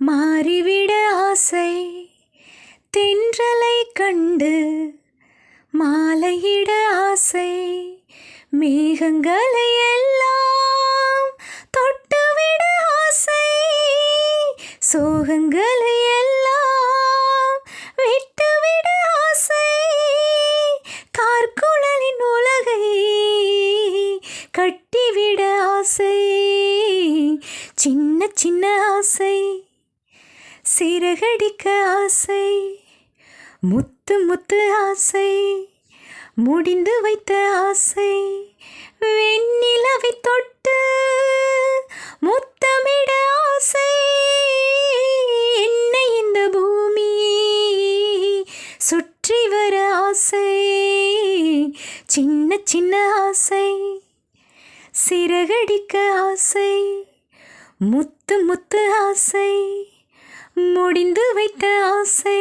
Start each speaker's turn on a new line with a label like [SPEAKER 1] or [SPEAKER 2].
[SPEAKER 1] மாறிவிட ஆசை தென்றலை கண்டு மாலையிட ஆசை மேகங்களை எல்லாம் தொட்டுவிட ஆசை சோகங்களை எல்லாம் விட்டுவிட ஆசை கார்குழலின் உலகை கட்டிவிட ஆசை சின்ன சின்ன ஆசை சிறகடிக்க ஆசை முத்து முத்து ஆசை முடிந்து வைத்த ஆசை வெண்ணிலவை தொட்டு முத்தமிட ஆசை என்னை இந்த பூமி சுற்றி வர ஆசை சின்ன சின்ன ஆசை சிறகடிக்க ஆசை முத்து முத்து ஆசை முடிந்து வைத்த ஆசை